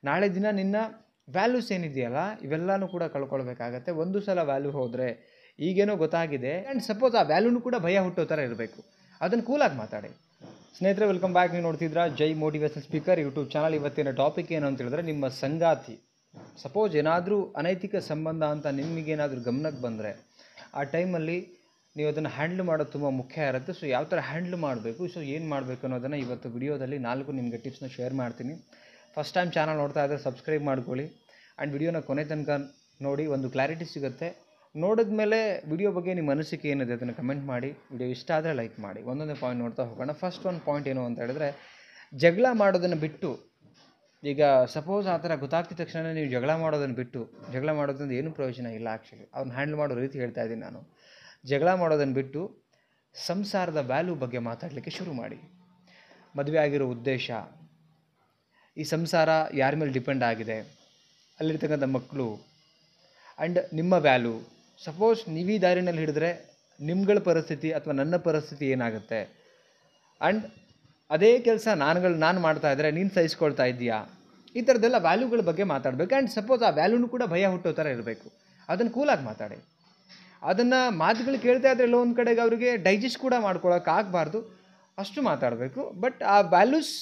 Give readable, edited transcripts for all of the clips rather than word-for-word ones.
ನಾಳೆ ದಿನ ನಿನ್ನ ವ್ಯಾಲ್ಯೂಸ್ ಏನಿದೆಯಲ್ಲ ಇವೆಲ್ಲನೂ ಕೂಡ ಕಳ್ಕೊಳ್ಬೇಕಾಗತ್ತೆ. ಒಂದು ಸಲ ವ್ಯಾಲ್ಯೂ ಹೋದರೆ ಈಗೇನೋ ಗೊತ್ತಾಗಿದೆ ಆ್ಯಂಡ್ ಸಪೋಸ್ ಆ ವ್ಯಾಲ್ಯೂನು ಕೂಡ ಭಯ ಹುಟ್ಟೋ ಥರ ಇರಬೇಕು. ಅದನ್ನು ಕೂಲಾಗಿ ಮಾತಾಡಿ. ಸ್ನೇಹಿತರೆ, ವೆಲ್ಕಮ್ ಬ್ಯಾಕ್. ನೀವು ನೋಡ್ತಿದ್ರ ಜೈ ಮೋಟಿವೇಶನ್ ಸ್ಪೀಕರ್ ಯೂಟ್ಯೂಬ್ ಚಾನಲ್. ಇವತ್ತಿನ ಟಾಪಿಕ್ ಏನು ಅಂತ ಹೇಳಿದ್ರೆ, ನಿಮ್ಮ ಸಂಗಾತಿ ಸಪೋಸ್ ಏನಾದರೂ ಅನೈತಿಕ ಸಂಬಂಧ ಅಂತ ನಿಮಗೇನಾದರೂ ಗಮನಕ್ಕೆ ಬಂದರೆ ಆ ಟೈಮಲ್ಲಿ ನೀವು ಅದನ್ನು ಹ್ಯಾಂಡ್ಲ್ ಮಾಡೋದು ತುಂಬ ಮುಖ್ಯ ಇರುತ್ತೆ. ಸೊ ಯಾವ ಥರ ಹ್ಯಾಂಡ್ಲ್ ಮಾಡಬೇಕು, ಸೊ ಏನು ಮಾಡಬೇಕು ಅನ್ನೋದನ್ನು ಇವತ್ತು ವಿಡಿಯೋದಲ್ಲಿ 4 ನಿಮಗೆ ಟಿಪ್ಸ್ನ ಶೇರ್ ಮಾಡ್ತೀನಿ. ಫಸ್ಟ್ ಟೈಮ್ ಚಾನಲ್ ನೋಡ್ತಾ ಇದ್ದರೆ ಸಬ್ಸ್ಕ್ರೈಬ್ ಮಾಡ್ಕೊಳ್ಳಿ ಆ್ಯಂಡ್ ವಿಡಿಯೋನ ಕೊನೆ ತನಕ ನೋಡಿ, ಒಂದು ಕ್ಲಾರಿಟಿ ಸಿಗುತ್ತೆ. ನೋಡಿದ ಮೇಲೆ ವಿಡಿಯೋ ಬಗ್ಗೆ ನಿಮ್ಮ ಅನಿಸಿಕೆ ಏನಿದೆ ಅದನ್ನು ಕಮೆಂಟ್ ಮಾಡಿ. ವಿಡಿಯೋ ಇಷ್ಟ ಆದರೆ ಲೈಕ್ ಮಾಡಿ. ಒಂದೊಂದೇ ಪಾಯಿಂಟ್ ನೋಡ್ತಾ ಹೋಗೋಣ. ಫಸ್ಟ್ ಒಂದು ಪಾಯಿಂಟ್ ಏನು ಅಂತ ಹೇಳಿದ್ರೆ, ಜಗಳ ಮಾಡೋದನ್ನು ಬಿಟ್ಟು, ಈಗ ಸಪೋಸ್ ಆ ಥರ ಗೊತ್ತಾಗ್ತಿದ ತಕ್ಷಣ ನೀವು ಜಗಳ ಮಾಡೋದನ್ನು ಬಿಟ್ಟು, ಜಗಳ ಮಾಡೋದ್ರಿಂದ ಏನೂ ಪ್ರಯೋಜನ ಇಲ್ಲ. ಆ್ಯಕ್ಚುಲಿ ಅವ್ರನ್ನ ಹ್ಯಾಂಡಲ್ ಮಾಡೋ ರೀತಿ ಹೇಳ್ತಾ ಇದ್ದೀನಿ ನಾನು. ಜಗಳ ಮಾಡೋದನ್ನು ಬಿಟ್ಟು ಸಂಸಾರದ ವ್ಯಾಲ್ಯೂ ಬಗ್ಗೆ ಮಾತಾಡಲಿಕ್ಕೆ ಶುರು ಮಾಡಿ. ಮದುವೆ ಆಗಿರೋ ಉದ್ದೇಶ, ಈ ಸಂಸಾರ ಯಾರ ಮೇಲೆ ಡಿಪೆಂಡ್ ಆಗಿದೆ, ಅಲ್ಲಿರ್ತಕ್ಕಂಥ ಮಕ್ಕಳು ಆ್ಯಂಡ್ ನಿಮ್ಮ ವ್ಯಾಲ್ಯೂ. ಸಪೋಸ್ ನೀವು ಈ ದಾರಿನಲ್ಲಿ ಹಿಡಿದ್ರೆ ನಿಮ್ಗಳ ಪರಿಸ್ಥಿತಿ ಅಥವಾ ನನ್ನ ಪರಿಸ್ಥಿತಿ ಏನಾಗುತ್ತೆ, ಆ್ಯಂಡ್ ಅದೇ ಕೆಲಸ ನಾನು ಮಾಡ್ತಾ ಇದ್ದರೆ ನೀನು ಸಹಿಸ್ಕೊಳ್ತಾ ಇದೆಯಾ, ಈ ಥರದ್ದೆಲ್ಲ ವ್ಯಾಲ್ಯೂಗಳ ಬಗ್ಗೆ ಮಾತಾಡಬೇಕು. ಆ್ಯಂಡ್ ಸಪೋಸ್ ಆ ವ್ಯಾಲ್ಯೂನು ಕೂಡ ಭಯ ಹುಟ್ಟೋ ಥರ ಇರಬೇಕು. ಅದನ್ನು ಕೂಲಾಗಿ ಮಾತಾಡಿ. ಅದನ್ನು ಮಾತುಗಳು ಕೇಳ್ತಾ ಇದ್ದರೆ ಎಲ್ಲೋ ಒಂದು ಕಡೆಗೆ ಅವರಿಗೆ ಡೈಜೆಸ್ಟ್ ಕೂಡ ಮಾಡ್ಕೊಳಕ್ಕಾಗಬಾರ್ದು, ಅಷ್ಟು ಮಾತಾಡಬೇಕು. ಬಟ್ ಆ ವ್ಯಾಲ್ಯೂಸ್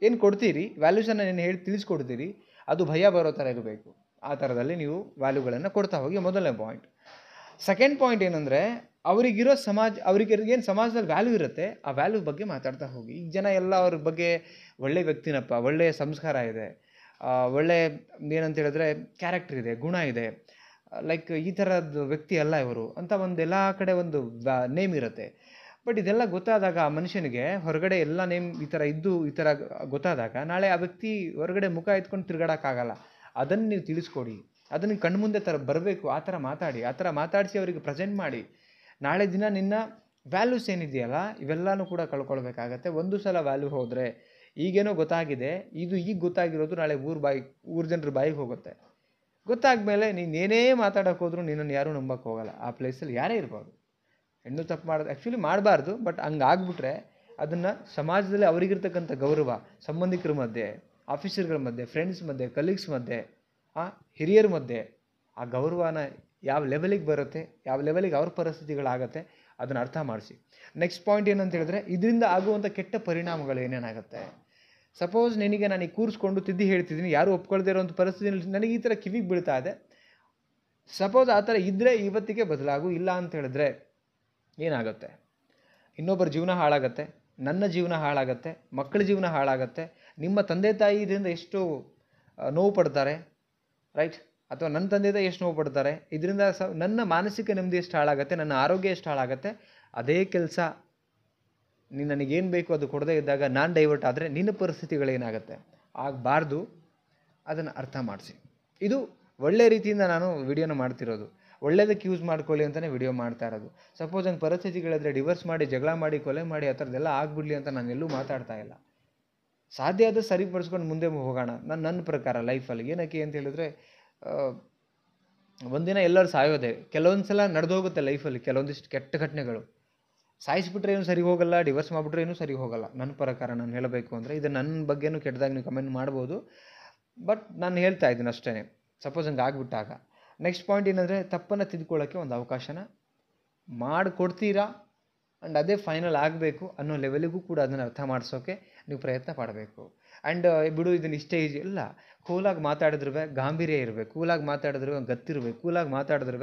ಏನು ಕೊಡ್ತೀರಿ, ವ್ಯಾಲ್ಯೂಸನ್ನು ಏನು ಹೇಳಿ ತಿಳಿಸ್ಕೊಡ್ತೀರಿ, ಅದು ಭಯ ಬರೋ ಥರ ಇರಬೇಕು. ಆ ಥರದಲ್ಲಿ ನೀವು ವ್ಯಾಲ್ಯೂಗಳನ್ನು ಕೊಡ್ತಾ ಹೋಗಿ. ಮೊದಲನೇ ಪಾಯಿಂಟ್. ಸೆಕೆಂಡ್ ಪಾಯಿಂಟ್ ಏನಂದರೆ, ಅವರಿಗಿರೋ ಅವರಿಗೆ ಏನು ಸಮಾಜದಲ್ಲಿ ವ್ಯಾಲ್ಯೂ ಇರುತ್ತೆ, ಆ ವ್ಯಾಲ್ಯೂ ಬಗ್ಗೆ ಮಾತಾಡ್ತಾ ಹೋಗಿ. ಈಗ ಜನ ಎಲ್ಲ ಅವ್ರ ಬಗ್ಗೆ ಒಳ್ಳೆ ವ್ಯಕ್ತಿನಪ್ಪ, ಒಳ್ಳೆಯ ಸಂಸ್ಕಾರ ಇದೆ, ಒಳ್ಳೆ ಏನಂತ ಹೇಳಿದ್ರೆ ಕ್ಯಾರೆಕ್ಟರ್ ಇದೆ, ಗುಣ ಇದೆ, ಲೈಕ್ ಈ ಥರದ ವ್ಯಕ್ತಿ ಅಲ್ಲ ಇವರು ಅಂತ ಎಲ್ಲ ಕಡೆ ಒಂದು ನೇಮ್ ಇರುತ್ತೆ. ಬಟ್ ಇದೆಲ್ಲ ಗೊತ್ತಾದಾಗ ಆ ಮನುಷ್ಯನಿಗೆ ಹೊರಗಡೆ ಎಲ್ಲ ನೇಮ್ ಈ ಥರ ಗೊತ್ತಾದಾಗ ನಾಳೆ ಆ ವ್ಯಕ್ತಿ ಹೊರಗಡೆ ಮುಖ ಎತ್ಕೊಂಡು ತಿರುಗಾಡೋಕ್ಕಾಗಲ್ಲ. ಅದನ್ನು ನೀವು ತಿಳಿಸ್ಕೊಡಿ, ಅದನ್ನು ಕಣ್ಮುಂದೆ ಬರಬೇಕು. ಆ ಥರ ಮಾತಾಡಿ, ಆ ಥರ ಮಾತಾಡಿಸಿ ಅವರಿಗೆ ಪ್ರೆಸೆಂಟ್ ಮಾಡಿ. ನಾಳೆ ದಿನ ನಿನ್ನ ವ್ಯಾಲ್ಯೂಸ್ ಏನಿದೆಯಲ್ಲ ಇವೆಲ್ಲನೂ ಕೂಡ ಕಳ್ಕೊಳ್ಬೇಕಾಗತ್ತೆ. ಒಂದು ಸಲ ವ್ಯಾಲ್ಯೂ ಹೋದರೆ ಈಗೇನೋ ಗೊತ್ತಾಗಿದೆ, ಈಗ ಗೊತ್ತಾಗಿರೋದು ನಾಳೆ ಊರ ಜನರ ಬಾಯಿಗೆ ಹೋಗುತ್ತೆ. ಗೊತ್ತಾಗ್ಮೇಲೆ ನೀನು ಏನೇ ಮಾತಾಡೋಕೆ ಹೋದ್ರೂ ನಿನ್ನನ್ನು ಯಾರೂ ನಂಬಕ್ಕೆ ಹೋಗಲ್ಲ. ಆ ಪ್ಲೇಸಲ್ಲಿ ಯಾರೇ ಇರ್ಬೋದು. ಹೆಣ್ಣು ತಪ್ಪು ಮಾಡೋದು ಆ್ಯಕ್ಚುಲಿ ಮಾಡಬಾರ್ದು, ಬಟ್ ಹಂಗಾಗ್ಬಿಟ್ರೆ ಅದನ್ನು ಸಮಾಜದಲ್ಲಿ ಅವರಿಗಿರ್ತಕ್ಕಂಥ ಗೌರವ, ಸಂಬಂಧಿಕರ ಮಧ್ಯೆ, ಆಫೀಸರ್ಗಳ ಮಧ್ಯೆ, ಫ್ರೆಂಡ್ಸ್ ಮಧ್ಯೆ, ಕಲೀಗ್ಸ್ ಮಧ್ಯೆ, ಹಿರಿಯರ ಮಧ್ಯೆ ಆ ಗೌರವನ ಯಾವ ಲೆವೆಲಿಗೆ ಬರುತ್ತೆ, ಯಾವ ಲೆವೆಲಿಗೆ ಅವ್ರ ಪರಿಸ್ಥಿತಿಗಳಾಗತ್ತೆ, ಅದನ್ನು ಅರ್ಥ ಮಾಡಿಸಿ. ನೆಕ್ಸ್ಟ್ ಪಾಯಿಂಟ್ ಏನಂತ ಹೇಳಿದ್ರೆ, ಇದರಿಂದ ಆಗುವಂಥ ಕೆಟ್ಟ ಪರಿಣಾಮಗಳು ಏನೇನಾಗುತ್ತೆ. ಸಪೋಸ್ ನಿನಗೆ ನಾನು ಕೂರಿಸ್ಕೊಂಡು ತಿದ್ದಿ ಹೇಳ್ತಿದ್ದೀನಿ, ಯಾರು ಒಪ್ಕೊಳ್ದೇ ಇರೋಂಥ ಪರಿಸ್ಥಿತಿಯಲ್ಲಿ ನನಗೆ ಈ ಥರ ಕಿವಿಗೆ ಬೀಳ್ತಾ ಇದೆ. ಸಪೋಸ್ ಆ ಥರ ಇದ್ದರೆ ಇವತ್ತಿಗೆ ಬದಲಾಗು. ಇಲ್ಲ ಅಂತ ಹೇಳಿದ್ರೆ ಏನಾಗುತ್ತೆ, ಇನ್ನೊಬ್ಬರ ಜೀವನ ಹಾಳಾಗತ್ತೆ, ನನ್ನ ಜೀವನ ಹಾಳಾಗತ್ತೆ, ಮಕ್ಕಳ ಜೀವನ ಹಾಳಾಗತ್ತೆ, ನಿಮ್ಮ ತಂದೆ ತಾಯಿ ಇದರಿಂದ ಎಷ್ಟು ನೋವು ಪಡ್ತಾರೆ, ರೈಟ್? ಅಥವಾ ನನ್ನ ತಂದೆ ತಾಯಿ ಎಷ್ಟು ನೋವು ಪಡ್ತಾರೆ, ಇದರಿಂದ ನನ್ನ ಮಾನಸಿಕ ನೆಮ್ಮದಿ ಎಷ್ಟು ಹಾಳಾಗುತ್ತೆ, ನನ್ನ ಆರೋಗ್ಯ ಎಷ್ಟು ಹಾಳಾಗುತ್ತೆ. ಅದೇ ಕೆಲಸ ನೀನು ನನಗೇನು ಬೇಕು ಅದು ಕೊಡದೇ ಇದ್ದಾಗ ನಾನು ಡೈವರ್ಟ್ ಆದರೆ ನಿನ್ನ ಪರಿಸ್ಥಿತಿಗಳೇನಾಗುತ್ತೆ, ಆಗಬಾರ್ದು. ಅದನ್ನು ಅರ್ಥ ಮಾಡಿಸಿ. ಇದು ಒಳ್ಳೆ ರೀತಿಯಿಂದ ನಾನು ವಿಡಿಯೋನ ಮಾಡ್ತಿರೋದು, ಒಳ್ಳೆಯದಕ್ಕೆ ಯೂಸ್ ಮಾಡ್ಕೊಳ್ಳಿ ಅಂತಲೇ ವಿಡಿಯೋ ಮಾಡ್ತಾ ಇರೋದು. ಸಪೋಸ್ ಹಂಗೆ ಪರಿಸ್ಥಿತಿಗಳಿದ್ರೆ ಡಿವೋರ್ಸ್ ಮಾಡಿ, ಜಗಳ ಮಾಡಿ, ಕೊಲೆ ಮಾಡಿ, ಆ ಥರದ್ದೆಲ್ಲ ಆಗ್ಬಿಡಲಿ ಅಂತ ನಾನು ಎಲ್ಲೂ ಮಾತಾಡ್ತಾ ಇಲ್ಲ. ಸಾಧ್ಯ ಆದರೂ ಸರಿಪಡಿಸ್ಕೊಂಡು ಮುಂದೆ ಹೋಗೋಣ. ನನ್ನ ಪ್ರಕಾರ ಲೈಫಲ್ಲಿ ಏನಕ್ಕೆ ಅಂತ ಹೇಳಿದ್ರೆ, ಒಂದಿನ ಎಲ್ಲರೂ ಸಾಯೋದೆ. ಕೆಲವೊಂದು ಸಲ ನಡೆದೋಗುತ್ತೆ ಲೈಫಲ್ಲಿ ಕೆಲವೊಂದಿಷ್ಟು ಕೆಟ್ಟ ಘಟನೆಗಳು. ಸಾಯಿಸ್ಬಿಟ್ರೆ ಏನೂ ಸರಿ ಹೋಗಲ್ಲ, ಡಿವೋರ್ಸ್ ಮಾಡಿಬಿಟ್ರೆ ಏನೂ ಸರಿ ಹೋಗಲ್ಲ. ನನ್ನ ಪ್ರಕಾರ ನಾನು ಹೇಳಬೇಕು ಅಂದರೆ, ಇದು ನನ್ನ ಬಗ್ಗೆನೂ ಕೆಟ್ಟದಾಗಿ ನೀವು ಕಮೆಂಟ್ ಮಾಡ್ಬೋದು, ಬಟ್ ನಾನು ಹೇಳ್ತಾ ಇದ್ದೀನಿ ಅಷ್ಟೇ. ಸಪೋಸ್ ಹಂಗೆ ಆಗಿಬಿಟ್ಟಾಗ ನೆಕ್ಸ್ಟ್ ಪಾಯಿಂಟ್ ಏನಂದರೆ, ತಪ್ಪನ್ನು ತಿದ್ಕೊಳ್ಳೋಕ್ಕೆ ಒಂದು ಅವಕಾಶನ ಮಾಡಿಕೊಡ್ತೀರಾ ಆ್ಯಂಡ್ ಅದೇ ಫೈನಲ್ ಆಗಬೇಕು ಅನ್ನೋ ಲೆವೆಲಿಗೂ ಕೂಡ ಅದನ್ನು ಅರ್ಥ ಮಾಡಿಸೋಕ್ಕೆ ನೀವು ಪ್ರಯತ್ನ ಪಡಬೇಕು. ಆ್ಯಂಡ್ ಬಿಡು ಇದನ್ನು ಇಷ್ಟೇ ಈಜಿ ಇಲ್ಲ, ಕೂಲಾಗಿ ಮಾತಾಡಿದ್ರೂ ಗಾಂಭೀರ್ಯ ಇರಬೇಕು, ಕೂಲಾಗಿ ಮಾತಾಡಿದ್ರೂ ಗತ್ತಿರಬೇಕು, ಕೂಲಾಗಿ ಮಾತಾಡಿದ್ರೂ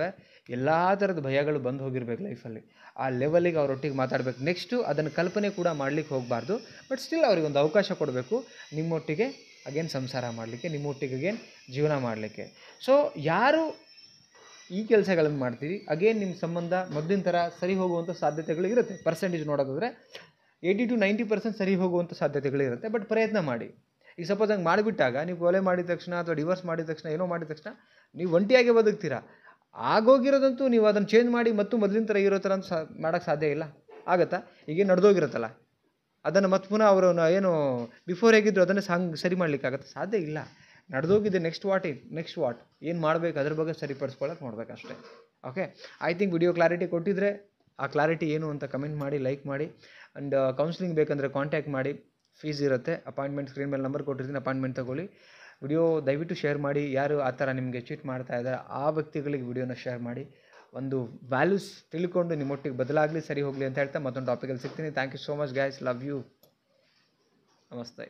ಎಲ್ಲ ಥರದ ಭಯಗಳು ಬಂದು ಹೋಗಿರ್ಬೇಕು ಲೈಫಲ್ಲಿ. ಆ ಲೆವೆಲಿಗೆ ಅವರೊಟ್ಟಿಗೆ ಮಾತಾಡಬೇಕು. ನೆಕ್ಸ್ಟು ಅದನ್ನು ಕಲ್ಪನೆ ಕೂಡ ಮಾಡಲಿಕ್ಕೆ ಹೋಗಬಾರ್ದು, ಬಟ್ ಸ್ಟಿಲ್ ಅವ್ರಿಗೆ ಒಂದು ಅವಕಾಶ ಕೊಡಬೇಕು ನಿಮ್ಮೊಟ್ಟಿಗೆ ಅಗೇನ್ ಸಂಸಾರ ಮಾಡಲಿಕ್ಕೆ, ನಿಮ್ಮೊಟ್ಟಿಗೆ ಅಗೇನ್ ಜೀವನ ಮಾಡಲಿಕ್ಕೆ. ಸೊ ಯಾರು ಈ ಕೆಲಸಗಳನ್ನು ಮಾಡ್ತೀವಿ ಅಗೇನ್ ನಿಮ್ಮ ಸಂಬಂಧ ಮೊದಲಿನ ಥರ ಸರಿ ಹೋಗುವಂಥ ಸಾಧ್ಯತೆಗಳು ಇರುತ್ತೆ. ಪರ್ಸೆಂಟೇಜ್ ನೋಡೋದಾದರೆ 80 to 90% ಸರಿ ಹೋಗುವಂಥ ಸಾಧ್ಯತೆಗಳು ಇರುತ್ತೆ. ಬಟ್ ಪ್ರಯತ್ನ ಮಾಡಿ. ಈಗ ಸಪೋಸ್ ಹಂಗೆ ಮಾಡಿಬಿಟ್ಟಾಗ ನೀವು ಕೊಲೆ ಮಾಡಿದ ತಕ್ಷಣ ಅಥವಾ ಡಿವೋರ್ಸ್ ಮಾಡಿದ ತಕ್ಷಣ ಏನೋ ಮಾಡಿದ ತಕ್ಷಣ ನೀವು ಒಂಟಿಯಾಗೆ ಬದುಕ್ತೀರಾ. ಆಗೋಗಿರೋದಂತೂ ನೀವು ಅದನ್ನು ಚೇಂಜ್ ಮಾಡಿ ಮತ್ತು ಮೊದಲಿನ ಥರ ಇರೋ ಥರ ಅಂತ ಮಾಡೋಕ್ಕೆ ಸಾಧ್ಯ ಇಲ್ಲ. ಆಗುತ್ತಾ? ಈಗೇನು ನಡೆದೋಗಿರುತ್ತಲ್ಲ ಅದನ್ನು ಮತ್ತೆ ಪುನಃ ಅವರು ಏನು ಬಿಫೋರ್ ಹೇಗಿದ್ರು ಅದನ್ನು ಸರಿ ಮಾಡಲಿಕ್ಕಾಗತ್ತೆ? ಸಾಧ್ಯ ಇಲ್ಲ. ನಡೆದೋಗಿದೆ. ನೆಕ್ಸ್ಟ್ ವಾಟ್ ಏನು ಮಾಡಬೇಕು ಅದ್ರ ಬಗ್ಗೆ ಸರಿಪಡಿಸ್ಕೊಳ್ಳೋಕೆ ನೋಡ್ಬೇಕು ಅಷ್ಟೇ. Okay, I think video clarity ಕೊಟ್ಟಿದ್ರೆ ಆ ಕ್ಲಾರಿಟಿ ಏನು ಅಂತ ಕಮೆಂಟ್ ಮಾಡಿ, ಲೈಕ್ ಮಾಡಿ. ಆ್ಯಂಡ್ ಕೌನ್ಸಿಲಿಂಗ್ ಬೇಕಂದರೆ ಕಾಂಟ್ಯಾಕ್ಟ್ ಮಾಡಿ. ಫೀಸ್ ಇರುತ್ತೆ. ಅಪಾಯಿಂಟ್ಮೆಂಟ್ ಸ್ಕ್ರೀನ್ ಮೇಲೆ ನಂಬರ್ ಕೊಟ್ಟಿರ್ತೀನಿ, ಅಪಾಯಿಂಟ್ಮೆಂಟ್ ತೊಗೊಳ್ಳಿ. ವಿಡಿಯೋ ದಯವಿಟ್ಟು ಶೇರ್ ಮಾಡಿ. ಯಾರು ಆ ಥರ ನಿಮಗೆ ಚೀಟ್ ಮಾಡ್ತಾ ಇದ್ದಾರೆ ಆ ವ್ಯಕ್ತಿಗಳಿಗೆ ವಿಡಿಯೋನ ಶೇರ್ ಮಾಡಿ. ಒಂದು ವ್ಯಾಲ್ಯೂಸ್ ತಿಳ್ಕೊಂಡು ನಿಮ್ಮೊಟ್ಟಿಗೆ ಬದಲಾಗಲಿ, ಸರಿ ಹೋಗಲಿ ಅಂತ ಹೇಳ್ತಾ ಮತ್ತೊಂದು ಟಾಪಿಕಲ್ಲಿ ಸಿಗ್ತೀನಿ. Thank you so much guys, love you, ನಮಸ್ತೆ.